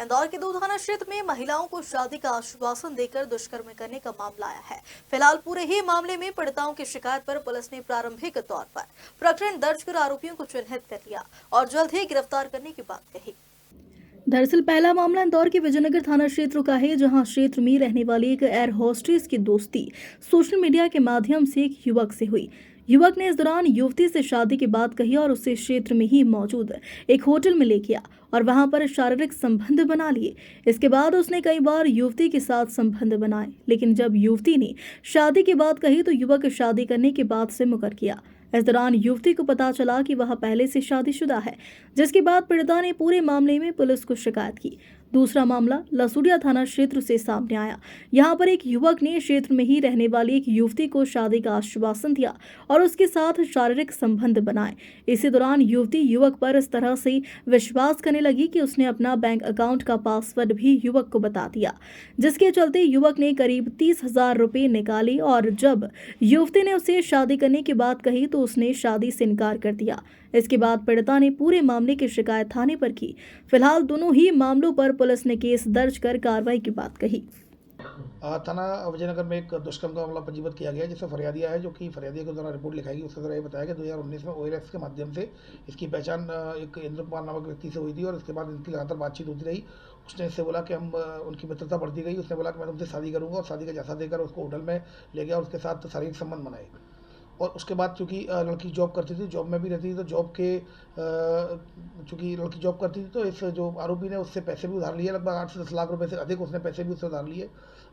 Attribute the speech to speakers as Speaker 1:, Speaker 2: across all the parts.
Speaker 1: इंदौर के दो थाना क्षेत्र में महिलाओं को शादी का आश्वासन देकर दुष्कर्म करने का मामला आया है। फिलहाल पूरे ही मामले में पीड़िताओं की शिकायत पर पुलिस ने प्रारंभिक तौर पर प्रकरण दर्ज कर आरोपियों को चिन्हित कर लिया और जल्द ही गिरफ्तार करने की बात कही। दरअसल पहला मामला इंदौर के विजयनगर थाना क्षेत्र का है, जहां क्षेत्र में रहने वाली एक एयर होस्टेस की दोस्ती सोशल मीडिया के माध्यम से एक युवक से हुई। युवक ने इस दौरान युवती से शादी की बात कही और उसे क्षेत्र में ही मौजूद एक होटल में ले गया और वहां पर शारीरिक संबंध बना लिए। इसके बाद उसने कई बार युवती के साथ संबंध बनाए, लेकिन जब युवती ने शादी की बात कही तो युवक शादी करने की बात से मुकर किया। इस दौरान युवती को पता चला कि वह पहले से शादीशुदा है, जिसके बाद पीड़िता ने पूरे मामले में पुलिस को शिकायत की। दूसरा मामला लसूड़िया थाना क्षेत्र से सामने आया। यहां पर एक युवक ने क्षेत्र में ही रहने वाली एक युवती को शादी का आश्वासन दिया और उसके साथ शारीरिक संबंध बनाए। इसी दौरान युवती युवक पर इस तरह से विश्वास करने लगी कि उसने अपना बैंक अकाउंट का पासवर्ड भी युवक को बता दिया, जिसके चलते युवक ने करीब 30,000 रुपये निकाले और जब युवती ने उसे शादी करने की बात कही तो उसने शादी से इनकार कर दिया। इसके बाद पीड़िता ने पूरे मामले की शिकायत थाने पर की। फिलहाल दोनों ही मामलों पर पुलिस ने केस दर्ज कर कार्रवाई की बात कही।
Speaker 2: थाना विजयनगर में एक दुष्कर्म का मामला पंजीबद्ध किया गया है, जिसमें फरियादी है, जो कि फरियादी के द्वारा रिपोर्ट लिखाएगी। उसके द्वारा ये बताया कि 2019 में OLX के माध्यम से इसकी पहचान एक इंद्र कुमार नामक व्यक्ति से हुई थी और इसके बाद इनकी लगातार बातचीत होती रही। उसने इससे बोला कि हम उनकी मित्रता बढ़ती गई। उसने बोला कि मैं तुमसे शादी करूंगा और शादी का जैसा देकर उसको होटल में ले गया और उसके साथ शारीरिक संबंध बनाए। और उसके बाद चूँकि लड़की जॉब करती थी, जॉब में भी रहती थी, तो जॉब के चूँकि लड़की जॉब करती थी तो इस जो आरोपी ने उससे पैसे भी उधार लिए, लगभग 8 से 10 लाख रुपए से अधिक उसने पैसे भी उससे उधार लिए।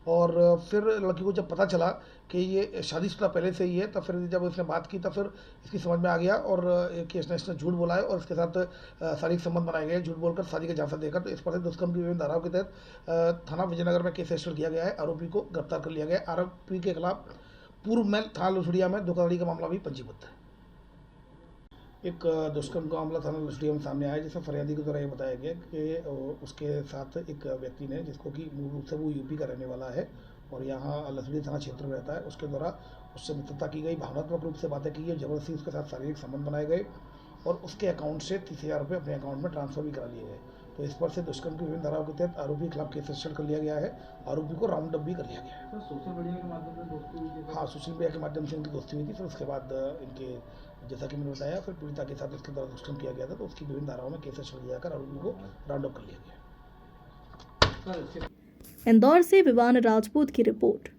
Speaker 2: और फिर लड़की को जब पता चला कि ये शादीशुदा पहले से ही है, तब फिर जब उसने बात की तब फिर इसकी समझ में आ गया और कि इसने झूठ बोला है और इसके साथ शारीरिक संबंध बनाए गए, झूठ बोलकर शादी का झांसा देकर। तो इस पर से दुष्कर्म की विभिन्न धाराओं के तहत थाना विजयनगर में केस रजिस्टर किया गया है। आरोपी को गिरफ्तार कर लिया गया है। आरोपी के खिलाफ पूर्व में थाना लसूड़िया में धोखाधड़ी का मामला भी पंजीबद्ध है। एक दुष्कर्म का मामला थाना लसूड़िया में सामने आया, जिसमें फरियादी के द्वारा ये बताया गया कि उसके साथ एक व्यक्ति ने, जिसको कि मूल रूप से वो यूपी का रहने वाला है और यहाँ लसूड़िया थाना क्षेत्र में रहता है, उसके द्वारा उससे मित्रता की गई, भावनात्मक रूप से बातें की गई, जबरदस्ती उसके साथ शारीरिक संबंध बनाए गए और उसके अकाउंट से 30,000 रुपये अपने अकाउंट में ट्रांसफर भी करा लिए गए। तो इस पर से दुष्कर्म की विभिन्न धाराओं के तहत आरोपी के खिलाफ केस रजिस्टर कर लिया गया है। आरोपी को राउंड अप भी कर लिया गया है।
Speaker 3: सोशल मीडिया के माध्यम से दोस्ती हुई थी?
Speaker 2: हाँ, सोशल मीडिया के माध्यम से इनकी दोस्ती हुई थी। फिर उसके बाद इनके, जैसा कि मैंने बताया, फिर पीड़िता के साथ इसके द्वारा दुष्कर्म किया गया था, तो उसकी विभिन्न धाराओं में केस रजिस्टर किया जाकर आरोपी को राउंड अप कर लिया गया।
Speaker 1: इंदौर से विवान राजपूत की रिपोर्ट।